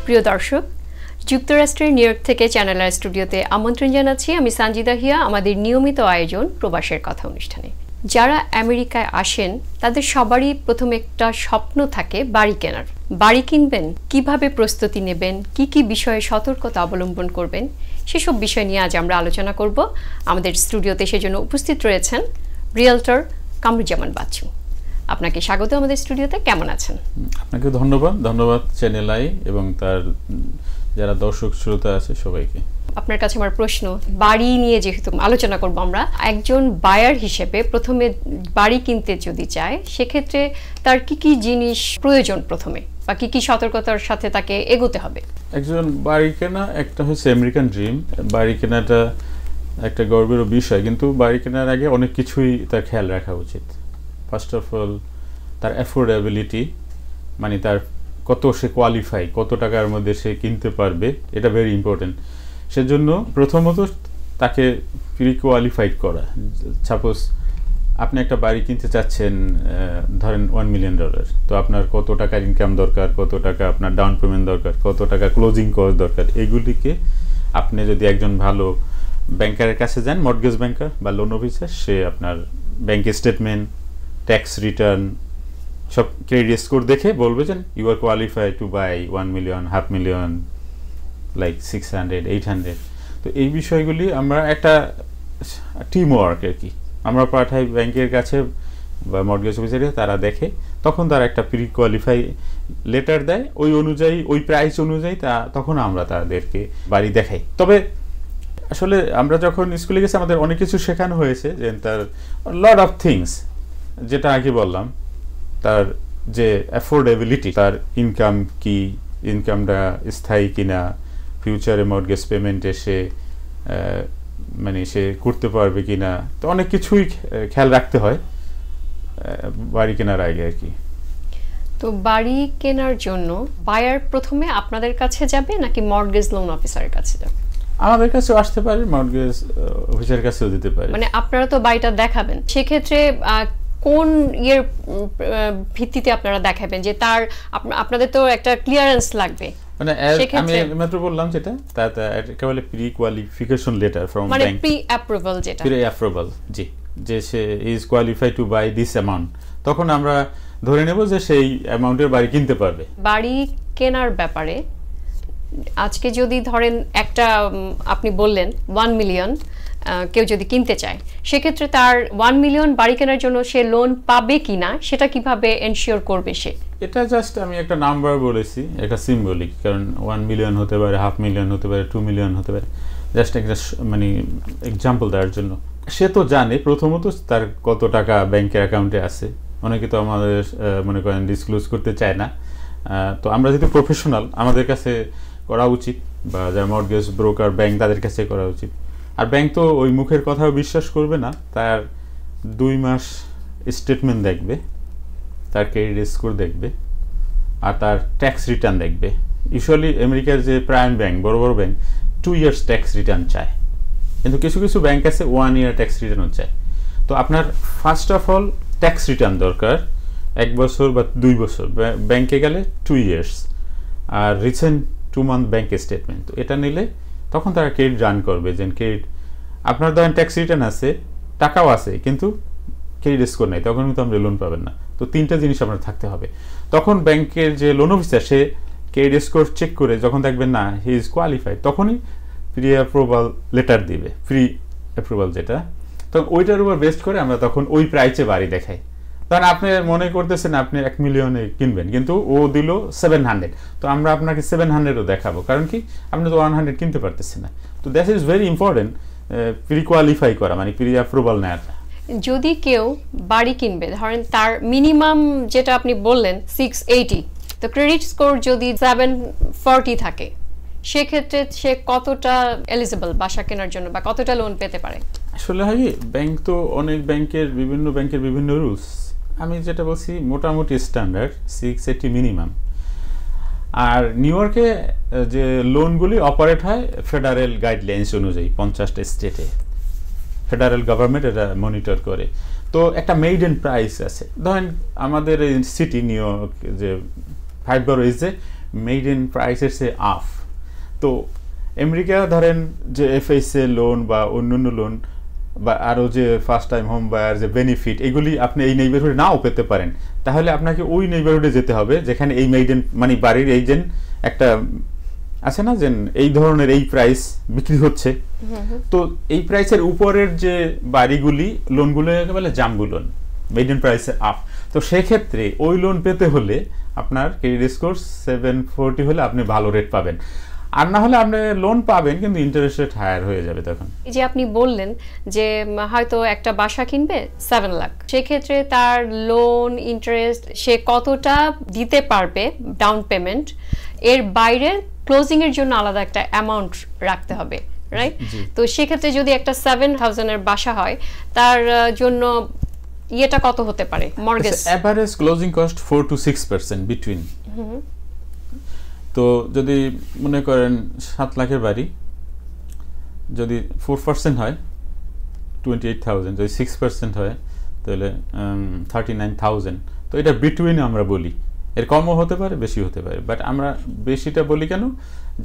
প্রিয় দর্শক, যুক্তরাষ্ট্রের নিউইয়র্ক থেকে চ্যানেল আর স্টুডিওতে আমন্ত্রণ জানাচ্ছি আমি সানজিদা হিয়া আমাদের নিয়মিত আয়োজন প্রবাসের কথা অনুষ্ঠানে। যারা আমেরিকায় আসেন তাদের সবারই প্রথম একটা স্বপ্ন থাকে বাড়ি কেনার। বাড়ি কিনবেন, কিভাবে প্রস্তুতি নেবেন, কি কি বিষয়ে সতর্কতা অবলম্বন করবেন, সেসব বিষয় নিয়ে আজ আমরা আলোচনা করব। আমাদের স্টুডিওতে সেজন্য উপস্থিত রয়েছেন রিয়েলটর কামরুজ্জামান বাচ্চু। আপনাকে স্বাগত আমাদের স্টুডিওতে। কেমন আছেন? আপনাকে ধন্যবাদ চ্যানেল আই এবং তার যারা দর্শক শ্রোতা আছে সবাইকে। আপনার কাছে আমার প্রশ্ন, বাড়ি নিয়ে যেহেতু আলোচনা করব আমরা, একজন বায়ার হিসেবে প্রথমে বাড়ি কিনতে যদি চায় সেক্ষেত্রে তার কি কি জিনিস প্রয়োজন প্রথমে, বা কি কি সতর্কতার সাথে তাকে এগোতে হবে? একজন বাড়ি কেনা একটা হচ্ছে আমেরিকান ড্রিম। বাড়ি কেনাটা একটা গর্বের বিষয়, কিন্তু বাড়ি কেনার আগে অনেক কিছুই তার খেয়াল রাখা উচিত। ফার্স্ট অফ অল তার অ্যাফোর্ডেবিলিটি, মানে তার কত সে কোয়ালিফাই, কত টাকার মধ্যে সে কিনতে পারবে, এটা ভেরি ইম্পর্টেন্ট। সেজন্য প্রথমত তাকে প্রি কোয়ালিফাইড করা। সাপোজ আপনি একটা বাড়ি কিনতে চাচ্ছেন, ধরেন $1 মিলিয়ন, তো আপনার কত টাকার ইনকাম দরকার, কত টাকা আপনার ডাউন পেমেন্ট দরকার, কত টাকা ক্লোজিং কস্ট দরকার, এগুলিকে আপনি যদি একজন ভালো ব্যাংকারের কাছে যান, মর্টগেজ ব্যাংকার বা লোন অফিসার, সে আপনার ব্যাংক স্টেটমেন্ট, ট্যাক্স রিটার্ন, সব ক্রেডিট স্কোর দেখে বলবে যে you are qualified to buy $1 million, $500,000, like 600, 800। তো এই বিষয়গুলি আমরা একটা টিম ওয়ার্ক আর কি আমরা পাঠাই ব্যাংকের কাছে বা মর্টগেজ অফিসারে, তারা দেখে, তখন তারা একটা প্রি কোয়ালিফাই লেটার দেয়, ওই অনুযায়ী ওই প্রাইস অনুযায়ী তখন আমরা তাদেরকে বাড়ি দেখাই। তবে আসলে আমরা যখন স্কুলে গেছি আমাদের অনেক কিছু শেখানো হয়েছে, যে তার লট অফ থিংস, যেটা আগে বললাম, তার যে অ্যাফোর্ডেবিলিটি, তার ইনকাম কি, ইনকামটা স্থায়ী কিনা, ফিউচারে মর্টগেজ পেমেন্টে সে মানে সে করতে পারবে কিনা, তো অনেক কিছুই খেয়াল রাখতে হয় বাড়ি কেনার আগে আর কি। তো বাড়ি কেনার জন্য বায়ার প্রথমে আপনাদের কাছে যাবে নাকি মর্টগেজ লোন অফিসারের কাছে যাবে? আমাদের কাছেও আসতে পারে, মর্টগেজ অফিসারের কাছেও দিতে পারে। মানে আপনারা তো বাড়িটা দেখাবেন, সেক্ষেত্রে কোন ইয়ের ভিত্তিতে আপনারা দেখাবেন যে তার আপনাদের তো একটা ক্লিয়ারেন্স লাগবে? মানে আমি মাত্র বললাম যেটা, তাতে একেবারে pre qualification letter from bank, মানে প্রি অ্যাপ্রুভাল, যেটা প্রি অ্যাপ্রুভাল, জি, যে সে is qualified to buy this amount, তখন আমরা ধরে নেব যে সেই অ্যামাউন্টের বাড়ি কিনতে পারবে। বাড়ি কেনার ব্যাপারে আজকে যদি ধরেন একটা আপনি বললেন 1 মিলিয়ন কেউ যদি কিনতে চায়, সেক্ষেত্রে তার 1 মিলিয়ন বাড়ি কেনার জন্য সে লোন পাবে কিনা সেটা কিভাবে এনশিওর করবে সে? এটা জাস্ট আমি একটা নাম্বার বলেছি, একটা সিম্বলিক, কারণ 1 মিলিয়ন হতে পারে, $500,000 মিলিয়ন হতে পারে, 2 মিলিয়ন হতে পারে, জাস্ট একটা মানে এক্সাম্পল দেওয়ার জন্য। সে তো জানে প্রথমত তার কত টাকা ব্যাংকের অ্যাকাউন্টে আছে, অনেকে তো আমাদের মনে করেন ডিসক্লোজ করতে চায় না। তো আমরা যেহেতু প্রফেশনাল, আমাদের কাছে করা উচিত, বা যারা মর্টগেজ ব্রোকার ব্যাংক তাদের কাছে করা উচিত। আর ব্যাংক তো ওই মুখের কথাও বিশ্বাস করবে না, তার 2 মাস স্টেটমেন্ট দেখবে, তার ক্রেডিট স্কোর দেখবে, আর তার ট্যাক্স রিটার্ন দেখবে। ইউজুয়ালি আমেরিকার যে প্রাইম ব্যাংক, বড় বড় ব্যাংক 2 ইয়ার্স ট্যাক্স রিটার্ন চায়, কিন্তু কিছু কিছু ব্যাংক আছে 1 ইয়ার ট্যাক্স রিটার্নও চায়। তো আপনার first of all tax return দরকার 1 বছর বা 2 বছর, ব্যাংকে গেলে 2 ইয়ার্স, আর রিসেন্ট 2 মান্থ ব্যাংক স্টেটমেন্ট। তো এটা নিলে তখন তারা ক্রেডিট রান করবে, যে ক্রেডিট আপনার ধরেন ট্যাক্স রিটার্ন আছে, টাকাও আছে, কিন্তু ক্রেডিট স্কোর নাই, তখন কিন্তু আপনি লোন পাবেন না। তো 3টা জিনিস আপনার থাকতে হবে। তখন ব্যাংকের যে লোন অফিসার, সে ক্রেডিট স্কোর চেক করে যখন দেখবেন না হি ইজ কোয়ালিফাইড, তখনই প্রি অ্যাপ্রুভাল লেটার দিবে, প্রি অ্যাপ্রুভাল যেটা, তো ওইটার উপর বেস্ট করে আমরা তখন ওই প্রাইসে বাড়ি দেখাই। কারণ আপনি মনে করতেছেন আপনি 1 মিলিয়নে কিনবেন, কিন্তু ও দিল 700, তো আমরা আপনাকে 700ও দেখাবো, কারণ কি আপনি তো 100 কিনতে পারতেছেন না। তো that is very important, pre qualify করা, মানে প্রি অ্যাপ্রুভাল নেওয়াটা। যদি কেউ বাড়ি কিনবে, ধরেন তার মিনিমাম যেটা আপনি বললেন 680, তো ক্রেডিট স্কোর যদি 740 থাকে, সেক্ষেত্রে সে কতটা এলিজিবল বাসা কেনার জন্য, বা কতটা লোন পেতে পারে? আসলে হয় ব্যাংক তো অনেক বিভিন্ন ব্যাংকের বিভিন্ন রুলস, আমি যেটা বলছি মোটামুটি স্ট্যান্ডার্ড 680 মিনিমাম। আর নিউ ইয়র্কে যে লোনগুলি অপারেট হয় ফেডারেল গাইডলাইন্স অনুযায়ী, 50টা স্টেটে ফেডারেল গভর্নমেন্ট এটা মনিটর করে। তো একটা মেইডেন প্রাইস আছে, ধরেন আমাদের এই সিটি নিউ ইয়র্ক যে 5 বরোজ, মেইডেন প্রাইসের সে আফ। তো আমেরিকা ধরেন যে এফএসএ লোন বা অন্যান্য লোন বা আরও যে ফার্স্ট টাইম হোম বায়ার যে বেনিফিট, এগুলি আপনি এই নেইবারহুডে নাও পেতে পারেন। তাহলে আপনাকে ওই নেইবারহুডে যেতে হবে যেখানে এই মেইডেন মানে বাড়ির এই যে একটা আছে না যে এই ধরনের এই প্রাইস বিক্রি হচ্ছে, তো এই প্রাইসের উপরের যে বাড়িগুলি লোনগুলো বলে জাম্বু লোন, মেইডেন প্রাইসে আপ। তো সেক্ষেত্রে ওই লোন পেতে হলে আপনার ক্রেডিট স্কোর 740 হলে আপনি ভালো রেট পাবেন, আর না হলে আপনি লোন পাবেন কিন্তু ইন্টারেস্ট রেট হায়ার হয়ে যাবে তখন। এই যে আপনি বললেন যে হয়তো একটা বাসা কিনবে 7 লাখ, সেক্ষেত্রে তার লোন ইন্টারেস্ট সে কতটা দিতে পারবে ডাউন পেমেন্ট, এর বাইরে ক্লোজিং এর জন্য আলাদা একটা অ্যামাউন্ট রাখতে হবে, রাইট? তো সেক্ষেত্রে যদি একটা 7,000 এর বাসা হয় তার জন্য ইয়েটা কত হতে পারে mortgage? Average closing cost 4 to 6% between. তো যদি মনে করেন 7 লাখের বাড়ি যদি 4% হয় 28,000, যদি 6% হয় তাহলে 39,000। তো এটা বিটুইন আমরা বলি, এর কমও হতে পারে বেশি হতে পারে, বাট আমরা বেশিটা বলি কেন,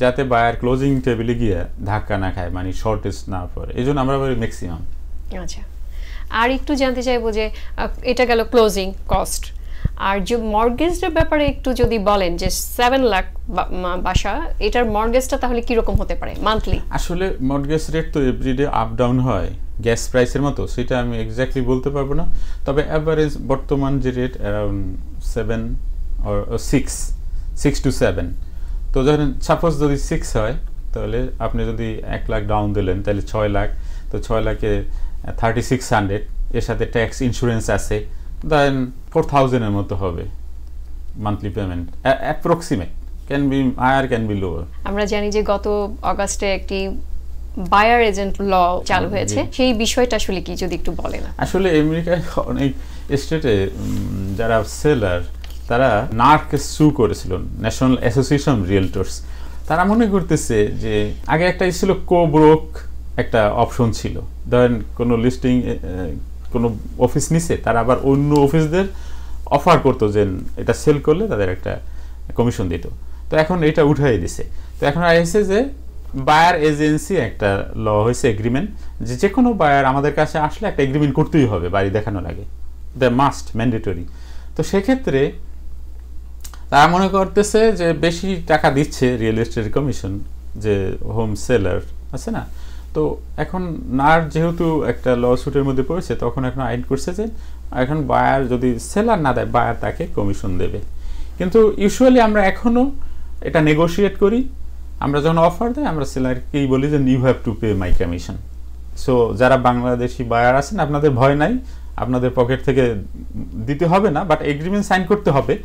যাতে বায়ার ক্লোজিং টেবিলে গিয়ে ধাক্কা না খায়, মানে শর্টেজ না পড়ে, এই জন্য আমরা বলি ম্যাক্সিমাম। আচ্ছা, আর একটু জানতে চাইবো যে এটা গেল ক্লোজিং কস্ট, আর যে মর্গেজের ব্যাপারে একটু যদি বলেন যে 7 লাখ বাসা, এটার মর্গেজটা তাহলে কিরকম হতে পারে মান্থলি? আসলে মর্গেজ রেট তো এভরিডে আপ ডাউন হয় গ্যাস প্রাইসের মতো, সেটা আমি এক্স্যাক্টলি বলতে পারবো না, তবে অ্যাভারেজ বর্তমান যে রেট অ্যারাউন্ড 7 or 6 to 7। তো ধরেন সাপোজ যদি 6 হয় তাহলে আপনি যদি 1 লাখ ডাউন দিলেন তাহলে 6 লাখ, তো 6 লাখে 3600, এর সাথে ট্যাক্স ইন্স্যুরেন্স আছে, ধরেন 4,000 এর মতো হবে monthly payment, approximate, can be higher can be lower. আমরা জানি যে গত অগাস্টে একটি বায়ার এজেন্ট ল চালু হয়েছে, সেই বিষয়টা আসলে কি যদি একটু বলেন? আসলে আমেরিকায় অনেক স্টেটে যারা সেলার তারা নার্ককে সু করেছিল, ন্যাশনাল অ্যাসোসিয়েশন রিয়েলটর্স। তারা মনে করতেছে যে আগে একটা ছিল কো-ব্রোক একটা অপশন ছিল, ধরেন কোনো লিস্টিং কোনো অফিস নিছে, তারা আবার অন্য অফিসদের অফার করতো যে এটা সেল করলে তাদের একটা কমিশন দিত। তো এখন এটা উঠাই দিছে। তো এখন আসছে যে বায়ার এজেন্সি একটা ল হয়েছে, এগ্রিমেন্ট, যে কোনো বায়ার আমাদের কাছে আসলে একটা এগ্রিমেন্ট করতেই হবে বাড়ি দেখানোর আগে, দ্য মাস্ট ম্যান্ডেটরি। তো সেক্ষেত্রে তারা মনে করতেছে যে বেশি টাকা দিচ্ছে রিয়েল এস্টেট কমিশন যে হোম সেলার আছে না, তো এখন নার যেহেতু একটা ল সুটের মধ্যে পড়েছে, তখন এখন আইন করছে যে এখন বায়ার যদি সেলার না দেয় বায়ার তাকে কমিশন দেবে। কিন্তু ইউজুয়ালি আমরা এখনও এটা নেগোশিয়েট করি, আমরা যখন অফার দেয় আমরা সেলারকেই বলি যে you have to pay my commission. So যারা বাংলাদেশি বায়ার আছেন আপনাদের ভয় নাই, আপনাদের পকেট থেকে দিতে হবে না, বাট এগ্রিমেন্ট সাইন করতে হবে।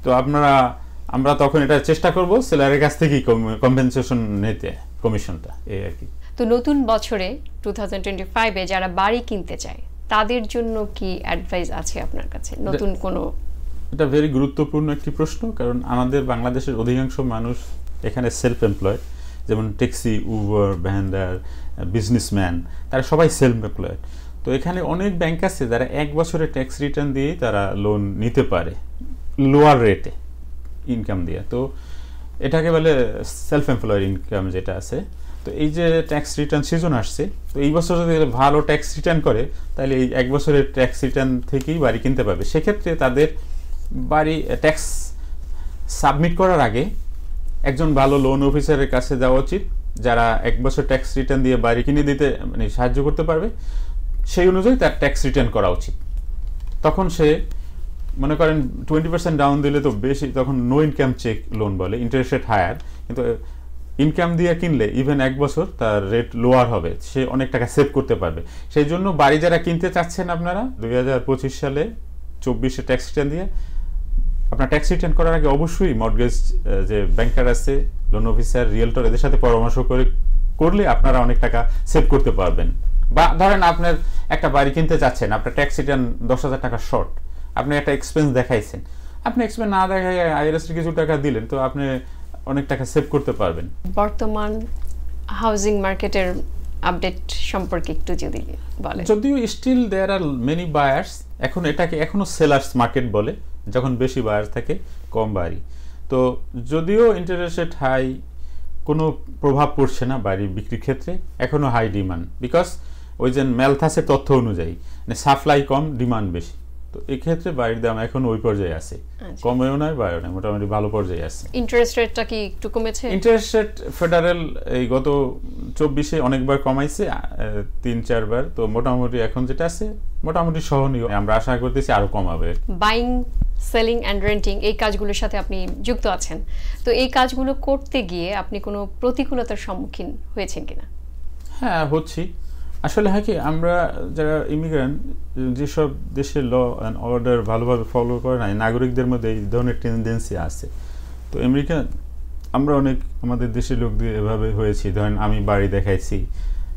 তো আমরা তখন এটা চেষ্টা করব সেলারের কাছ থেকেই কম্পেনসেশন নিতে, কমিশনটা, এই আর কি। তো নতুন বছরে 2025-এ যারা বাড়ি কিনতে চায় তাদের জন্য কি অ্যাডভাইস আছে আপনার কাছে? নতুন কোনো, এটা ভেরি গুরুত্বপূর্ণ একটি প্রশ্ন, কারণ আমাদের বাংলাদেশের অধিকাংশ মানুষ এখানে সেলফ এমপ্লয়েড, যেমন ট্যাক্সি, উবার, ভ্যান্ডার, বিজনেসম্যান, তারা সবাই সেলফ এমপ্লয়েড। তো এখানে অনেক ব্যাংক আছে যারা 1 বছরের ট্যাক্স রিটার্ন দিয়ে তারা লোন নিতে পারে লোয়ার রেটে ইনকাম দিয়ে। তো এটাকে বলে সেলফ এমপ্লয়েড ইনকাম যেটা আছে। তো এই যে ট্যাক্স রিটার্ন সিজন আসছে, তো এই বছর যদি ভালো ট্যাক্স রিটার্ন করে তাহলে এই 1 বছরের ট্যাক্স রিটার্ন থেকেই বাড়ি কিনতে পারবে। সেক্ষেত্রে তাদের বাড়ি ট্যাক্স সাবমিট করার আগে একজন ভালো লোন অফিসারের কাছে যাওয়া উচিত, যারা 1 বছর ট্যাক্স রিটার্ন দিয়ে বাড়ি কিনে দিতে মানে সাহায্য করতে পারবে, সেই অনুযায়ী তার ট্যাক্স রিটার্ন করা উচিত। তখন সে মনে করেন 20% ডাউন দিলে তো বেশি, তখন নো ইনকাম চেক লোন বলে, ইন্টারেস্ট রেট হায়ার, কিন্তু ইনকাম দিয়ে কিনলে ইভেন 1 বছর তার রেট লোয়ার হবে, সে অনেক টাকা সেভ করতে পারবে। সেই জন্য বাড়ি যারা কিনতে চাচ্ছেন আপনারা 2025 সালে 24-এ ট্যাক্স রিটার্ন দিয়ে আপনার ট্যাক্স রিটার্ন করার আগে অবশ্যই মর্টগেজ যে ব্যাংকার আছে, লোন অফিসার, রিয়েলটর, এদের সাথে পরামর্শ করলে আপনারা অনেক টাকা সেভ করতে পারবেন। বা ধরেন আপনার একটা বাড়ি কিনতে চাচ্ছেন, আপনার ট্যাক্স রিটার্ন 10,000 টাকা শর্ট, আপনি একটা এক্সপেন্স দেখাইছেন, আপনি এক্সপেন্স না দেখায় আইআরএস কিছু টাকা দিলেন, তো আপনি অনেক টাকা সেভ করতে পারবেন। বর্তমান হাউজিং মার্কেটের আপডেট সম্পর্কে একটু যদি বলেন। যদিও still there are many buyers, এখন এটাকে এখনো সেলার্স মার্কেট বলে, যখন বেশি বায়ার্স থাকে কম বাড়ি। তো যদিও ইন্টারেস্ট রেট হাই, কোনো প্রভাব পড়ছে না বাড়ি বিক্রির ক্ষেত্রে, এখনও হাই ডিমান্ড, বিকজ ওই যে ম্যালথাসের তথ্য অনুযায়ী মানে সাপ্লাই কম, ডিমান্ড বেশি। তো এই ক্ষেত্রে বাড়ির দাম এখন ওই পর্যায়ে আছে, কমেও নয় বাড়েও নয়, মোটামুটি ভালো পর্যায়ে আছে। ইন্টারেস্ট রেটটা কি একটু কমেছে? ইন্টারেস্ট রেট ফেডারেল এই গত 24-এ অনেকবার কমাইছে, 3-4 বার। তো মোটামুটি এখন যেটা আছে মোটামুটি সহনীয়, আমরা আশা করতেছি আরো কমাবে। বাইং, সেলিং অ্যান্ড রেন্টিং এই কাজগুলোর সাথে আপনি যুক্ত আছেন, তো এই কাজগুলো করতে গিয়ে আপনি কোনো প্রতিকূলতার সম্মুখীন হয়েছেন কিনা? হ্যাঁ, হচ্ছি। আসলে হয় কি, আমরা যারা ইমিগ্রেন্ট, যেসব দেশের ল অ্যান্ড অর্ডার ভালোভাবে ফলো করে না, নাগরিকদের মধ্যে এই ধরনের টেন্ডেন্সি আছে। তো আমেরিকা আমরা অনেক আমাদের দেশের লোক দিয়ে এভাবে হয়েছি, ধরেন আমি বাড়ি দেখাইছি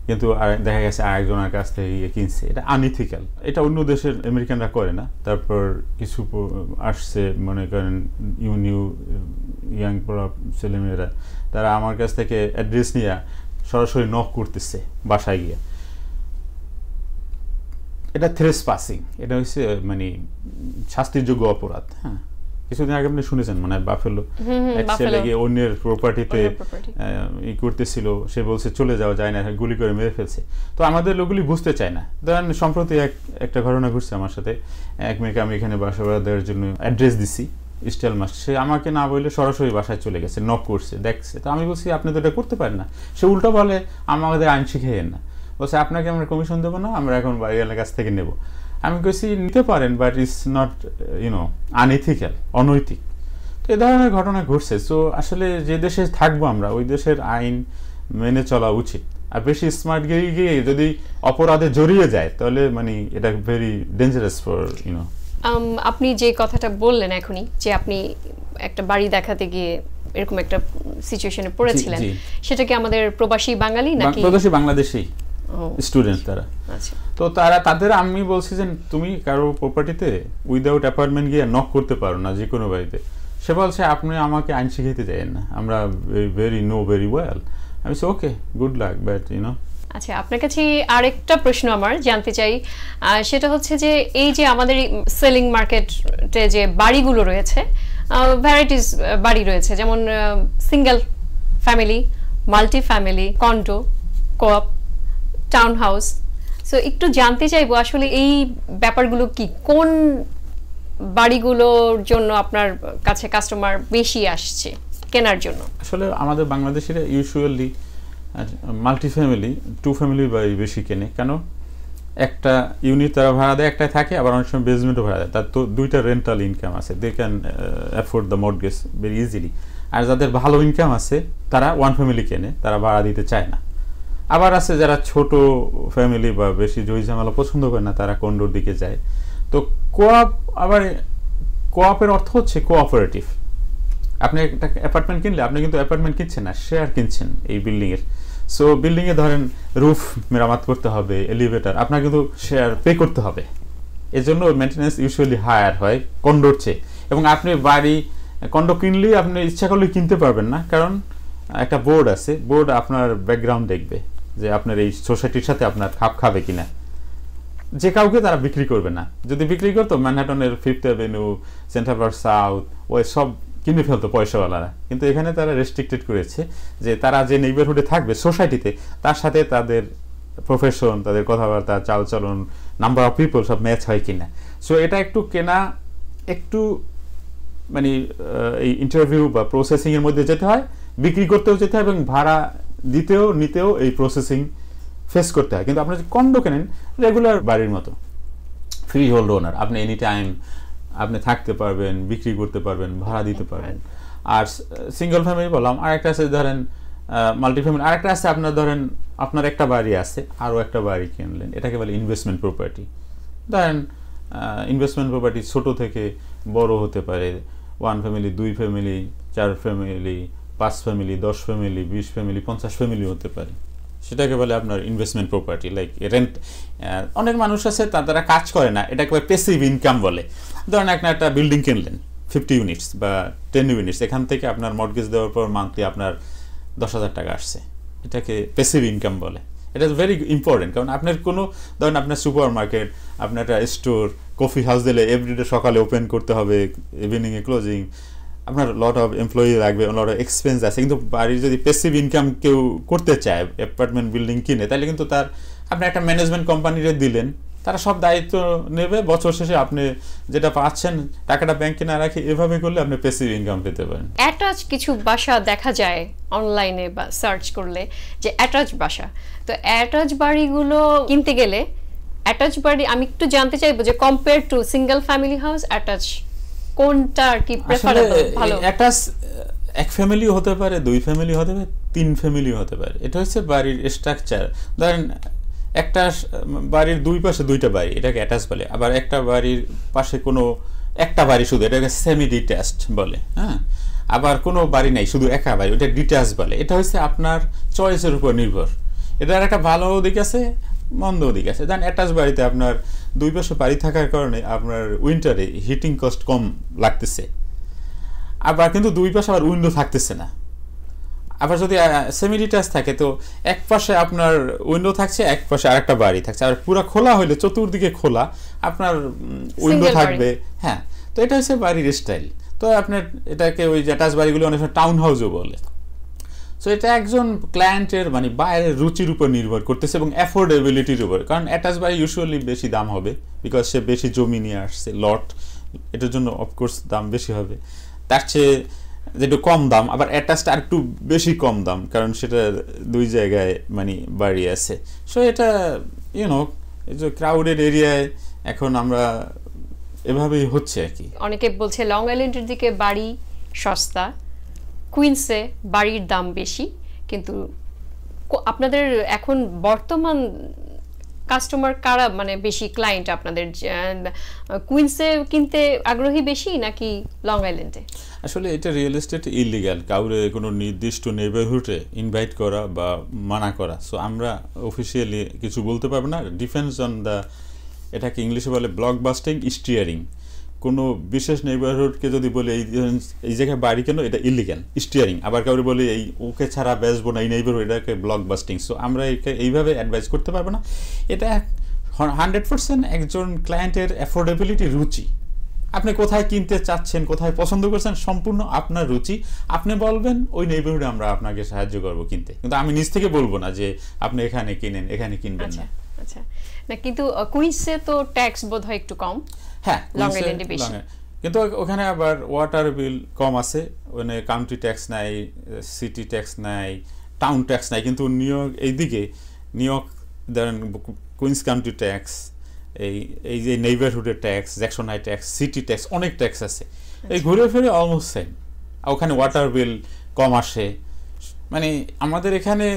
কিন্তু দেখা গেছে আরেকজনের কাছ থেকে গিয়ে কিনছে, এটা আনইথিক্যাল। এটা অন্য দেশের আমেরিকানরা করে না। তারপর কিছু আসছে, মনে করেন নিউ ইয়াং ছেলেমেয়েরা, তারা আমার কাছ থেকে অ্যাড্রেস নিয়ে সরাসরি নক করতেছে বাসায় গিয়ে, এটা থ্রেসপাসিং, এটা হচ্ছে মানে শাস্তিযোগ্য অপরাধ। হ্যাঁ, কিছুদিন আগে আপনি শুনেছেন মানে বাফেলো এক ছেলে গিয়ে অন্যের প্রপার্টিতে ই করতেছিল, সে বলছে চলে যাওয়া যায় না, গুলি করে মেরে ফেলছে। তো আমাদের লোকগুলি বুঝতে চায় না। ধরেন সম্প্রতি একটা ঘটনা ঘটছে আমার সাথে, এক মেয়েকে আমি এখানে বাসা ভাড়া দেওয়ার জন্য অ্যাড্রেস দিছি স্টাইল মাস্ট, সে আমাকে না বলে সরাসরি বাসায় চলে গেছে, নক করছে, দেখছে। তো আমি বলছি আপনি তো এটা করতে পারেন না। সে উল্টো বলে আমাদের আইন শিখেন না, বলছে আপনাকে আমরা কমিশন দেবো না, আমরা এখন বাড়িওয়ালার কাছ থেকে নেব। আমি বলছি নিতে পারেন, বাট ইটস নট আনইথিক্যাল, অনৈতিক। তো এ ধরনের ঘটনা ঘটছে। সো আসলে যে দেশে থাকবো আমরা, ওই দেশের আইন মেনে চলা উচিত। আর বেশি স্মার্ট গিয়ে যদি অপরাধে জড়িয়ে যায় তাহলে মানে এটা ভেরি ডেঞ্জারাস ফর আপনি যে কথাটা বললেন এখনই, যে আপনি একটা বাড়ি দেখাতে গিয়ে এরকম একটা সিচুয়েশনে পড়েছিলেন, সেটা কি আমাদের প্রবাসী বাঙালি নাকি প্রবাসী বাংলাদেশি স্টুডেন্ট তারা? আচ্ছা। তো তাদের আমি বলছি যে তুমি কারো প্রপার্টিতে উইদাউট অ্যাপয়েন্টমেন্ট গিয়ে নক করতে পারো না যে কোনো বাড়িতে। সে বলছে আপনি আমাকে আইন শিখাইতে চাইেন না, আমরা ভেরি ওয়েল। আমি বলছি ওকে, গুড লাক, বাট আচ্ছা, আপনার কাছে আরেকটা প্রশ্ন আমার জানতে চাই, সেটা হচ্ছে যে এই যে আমাদের সেলিং মার্কেটে যে বাড়িগুলো রয়েছে, ভ্যারাইটিস বাড়ি রয়েছে, যেমন single family, multi family, condo, cope, town house. So একটু জানতে চাইবো আসলে এই ব্যাপারগুলো কি, কোন বাড়িগুলোর জন্য আপনার কাছে কাস্টমার বেশি আসছে কেনার জন্য? আসলে আমাদের বাংলাদেশিরা ইউজুয়ালি মাল্টি ফ্যামিলি, 2 ফ্যামিলির বাড়ি বেশি কেনে। কেন? একটা ইউনিট তারা ভাড়া দেয়, একটাই থাকে, আবার অনেক সময় বেসমেন্টও ভাড়া দেয়। তার তো 2টা রেন্টাল ইনকাম আছে, they can afford the mortgage very easily. আর যাদের ভালো ইনকাম আছে তারা 1 ফ্যামিলি কেনে, তারা ভাড়া দিতে চায় না। আবার আছে যারা ছোট ফ্যামিলি বা বেশি ঝামেলা পছন্দ করে না, তারা কন্ডোর দিকে যায়। তো কোঅপ, আবার কোঅপের অর্থ হচ্ছে কোঅপারেটিভ। আপনি একটা অ্যাপার্টমেন্ট কিনলে আপনি কিন্তু অ্যাপার্টমেন্ট কিনছেন না, শেয়ার কিনছেন এই বিল্ডিংয়ের। সো বিল্ডিংয়ে ধরেন রুফ মেরামত করতে হবে, এলিভেটর, আপনার কিন্তু শেয়ার পে করতে হবে। এজন্য মেনটেন্যান্স ইউজুয়ালি হায়ার হয় কন্ডোর চেয়ে। এবং আপনি বাড়ি কন্ডো কিনলেই আপনি ইচ্ছা করলে কিনতে পারবেন না, কারণ একটা বোর্ড আছে, বোর্ড আপনার ব্যাকগ্রাউন্ড দেখবে যে আপনার এই সোসাইটির সাথে আপনার খাপ খাবে কিনা। যে কাউকে তারা বিক্রি করবে না। যদি বিক্রি করতো ম্যানহাটনের 5th avenue, central park south, ওই সব কিনে ফেলতো পয়সাওয়ালারা। কিন্তু এখানে তারা রেস্ট্রিক্টেড করেছে যে তারা যে নেইবারহুডে থাকবে সোসাইটিতে, তার সাথে তাদের প্রফেশন, তাদের কথাবার্তা, চালচলন, নাম্বার অফ পিপল সব ম্যাচ হয় কিনা। সো এটা একটু কেনা একটু মানে এই ইন্টারভিউ বা প্রসেসিংয়ের মধ্যে যেতে হয়, বিক্রি করতেও যেতে হয়, এবং ভাড়া দিতেও নিতেও এই প্রসেসিং ফেস করতে হয়। কিন্তু আপনি যদি কন্ডো কেনেন, রেগুলার বাড়ির মতো ফ্রি হোল্ড ওনার, আপনি এনি টাইম আপনি থাকতে পারবেন, বিক্রি করতে পারবেন, ভাড়া দিতে পারবেন। আর সিঙ্গেল ফ্যামিলি বললাম, আরেকটা আছে ধরেন মাল্টি ফ্যামিলি, আরেকটা আছে আপনার ধরেন আপনার একটা বাড়ি আছে, আরও একটা বাড়ি কিনলেন, এটাকে বলে ইনভেস্টমেন্ট প্রপার্টি। ধরেন ইনভেস্টমেন্ট প্রপার্টি ছোট থেকে বড় হতে পারে, 1 family, 2 family, 4 family, 5 family, 10 family, 20 family, 50 family হতে পারে। সেটাকে বলে আপনার ইনভেস্টমেন্ট প্রপার্টি। লাইক রেন্ট, অনেক মানুষ আছে তারা কাজ করে না, এটাকে প্যাসিভ ইনকাম বলে। ধরেন একটা বিল্ডিং কিনলেন 50 ইউনিটস বা 10 ইউনিটস, এখান থেকে আপনার মর্টগেজ দেওয়ার পর মান্থলি আপনার 10,000 টাকা আসছে, এটাকে প্যাসিভ ইনকাম বলে। এটা ভেরি ইম্পর্টেন্ট, কারণ আপনার কোনো ধরেন আপনার সুপার মার্কেট, আপনার একটা স্টোর, কফি হাউস দিলে এভরিডে সকালে ওপেন করতে হবে, ইভিনিংয়ে ক্লোজিং, আপনার লট অফ এমপ্লয়ি লাগবে, লট অফ এক্সপেন্স আছে। কিন্তু বাড়ির যদি প্যাসিভ ইনকাম কেউ করতে চায়, অ্যাপার্টমেন্ট বিল্ডিং কিনে, তাহলে কিন্তু তার আপনি একটা ম্যানেজমেন্ট কোম্পানিরে দিলেন, তারা সব দায়িত্ব নেবে, বছর শেষে আপনি যেটা পাচ্ছেন টাকাটা ব্যাংকে না রাখে এভাবে করলে আপনি প্যাসিভ ইনকাম পেতে পারেন। অ্যাটাচ কিছু বাসা দেখা যায় অনলাইনে বা সার্চ করলে যে অ্যাটাচ বাসা, তো অ্যাটাচ বাড়িগুলো কিনতে গেলে অ্যাটাচ বাড়ি আমি একটু জানতে চাইবো যে compare to single family house attach কোনটা আর কি প্রেফারেবল ভালো? অ্যাটাচ এক ফ্যামিলি হতে পারে, দুই ফ্যামিলি হতে পারে, তিন ফ্যামিলি হতে পারে। এটা হচ্ছে বাড়ির স্ট্রাকচার। ধরেন একটা বাড়ির দুই পাশে দুইটা বাড়ি, এটাকে অ্যাটাচ বলে। আবার একটা বাড়ির পাশে কোনো একটা বাড়ি শুধু, এটাকে সেমি ডিট্যাচড বলে। হ্যাঁ, আবার কোনো বাড়ি নাই, শুধু একা বাড়ি, ওটা ডিট্যাচ বলে। এটা হচ্ছে আপনার চয়েসের উপর নির্ভর। এটার একটা ভালো দিক আছে, মন্দ দিক আছে। দেন অ্যাটাচ বাড়িতে আপনার দুই পাশে বাড়ি থাকার কারণে আপনার উইন্টারে হিটিং কস্ট কম লাগতেছে, আবার কিন্তু দুই পাশে আবার উইন্ডো থাকতেছে না। আবার যদি সেমি ডিট্যাচ থাকে তো এক পাশে আপনার উইন্ডো থাকছে, এক পাশে আরেকটা বাড়ি থাকছে। আর পুরো খোলা হইলে চতুর্দিকে খোলা, আপনার উইন্ডো থাকবে। হ্যাঁ, তো এটা হচ্ছে বাড়ির স্টাইল। তো আপনার এটাকে ওই অ্যাটাচ বাড়িগুলো অনেক সময় টাউন হাউসও বলে। সো এটা একজন ক্লায়েন্টের মানে বাইরের রুচির উপর নির্ভর করতেছে এবং অ্যাফোর্ডেবিলিটির উপর। কারণ অ্যাটাচ বাড়ি ইউজুয়ালি বেশি দাম হবে, বিকজ সে বেশি জমি নিয়ে আসছে, লট, এটার জন্য অফকোর্স দাম বেশি হবে। তার চেয়ে যেটা কম দাম, আবার অ্যাটাচটা আর একটু বেশি কম দাম, কারণ সেটা দুই জায়গায় মানে বাড়ি আছে। সো এটা ইউনো এই যে ক্রাউডেড এরিয়ায় এখন আমরা এভাবেই হচ্ছে আর কি। অনেকে বলছে লং আইল্যান্ডের দিকে বাড়ি সস্তা, কুইন্সে বাড়ির দাম বেশি, কিন্তু আপনাদের এখন বর্তমান কাস্টমার কারা, মানে বেশি ক্লায়েন্ট আপনাদের কুইন্সে কিনতে আগ্রহী বেশি নাকি লং আইল্যান্ডে? আসলে এটা রিয়েল এস্টেট ইলিগ্যাল, কাউরে কোনো নির্দিষ্ট নেইবারহুডে ইনভাইট করা বা মানা করা। সো আমরা অফিসিয়ালি কিছু বলতে পারবো না। ডিপেন্ডস অন দ্য, এটাকে ইংলিশে বলে ব্লক বাস্টিং স্টিয়ারিং। কোনো বিশেষ নেইবারহুডকে যদি বলে এই জায়গায় বাড়ি কেন, এটা ইলিগ্যাল স্টিয়ারিং। আবার কাউরে বলে এই ওকে ছাড়া বেচবো না এই নেইবারহুড, এটাকে ব্লক বাস্টিং। সো আমরা একে এইভাবে অ্যাডভাইস করতে পারবো না। এটা 100% একজন ক্লায়েন্টের অ্যাফোর্ডেবিলিটি, রুচি। আপনি কোথায় কিনতে চাচ্ছেন, কোথায় পছন্দ করছেন, সম্পূর্ণ আপনার রুচি। আপনি বলবেন ওই নেইবারহুডে আমরা আপনাকে সাহায্য করবো কিনতে, কিন্তু আমি নিজ থেকে বলবো না যে আপনি এখানে কিনেন, এখানে কিনবেন না। আচ্ছা না, কিন্তু কুইন্সে তো ট্যাক্স বোধহয় একটু কম। হ্যাঁ, লং আইল্যান্ডে বেশি, কিন্তু ওখানে আবার ওয়াটার বিল কম আছে, ওখানে কাউন্টি ট্যাক্স নাই, সিটি ট্যাক্স নাই, টাউন ট্যাক্স নাই। কিন্তু এইদিকে নিউ ইয়র্ক ধরেন কুইন্স কাউন্টি ট্যাক্স, এই যে নেইবারহুডের ট্যাক্স, জ্যাকসন হাই ট্যাক্স, সিটি ট্যাক্স, অনেক ট্যাক্স আছে। এই ঘুরে ফিরে অলমোস্ট সেম। ওখানে ওয়াটার বিল কম আসে। মানে আমাদের এখানে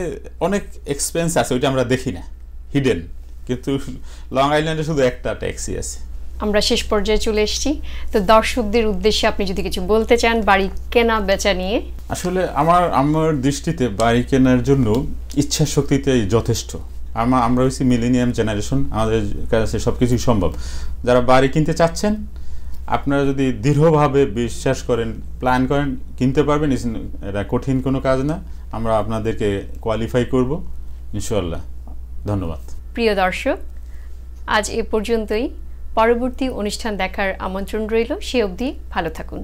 অনেক এক্সপেন্স আছে, ওইটা আমরা দেখি না, হিডেন। কিন্তু লং আইল্যান্ডে শুধু একটা ট্যাক্সই আছে। আমরা শেষ পর্যায়ে চলে এসেছি, তো দর্শকদের উদ্দেশ্যে আপনি যদি কিছু বলতে চান বাড়ি কেনা বেচা নিয়ে। আসলে আমার দৃষ্টিতে বাড়ি কেনার জন্য ইচ্ছা শক্তিটাই যথেষ্ট। আমরা হচ্ছি মিলেনিয়াম জেনারেশন, আমাদের কাছে সব কিছুই সম্ভব। যারা বাড়ি কিনতে চাচ্ছেন, আপনারা যদি দৃঢ়ভাবে বিশ্বাস করেন, প্ল্যান করেন, কিনতে পারবেন। এটা কঠিন কোনো কাজ না, আমরা আপনাদেরকে কোয়ালিফাই করব ইনশাআল্লাহ। ধন্যবাদ। প্রিয় দর্শক, আজ এ পর্যন্তই। পরবর্তী অনুষ্ঠান দেখার আমন্ত্রণ রইল। সে অবধি ভালো থাকুন।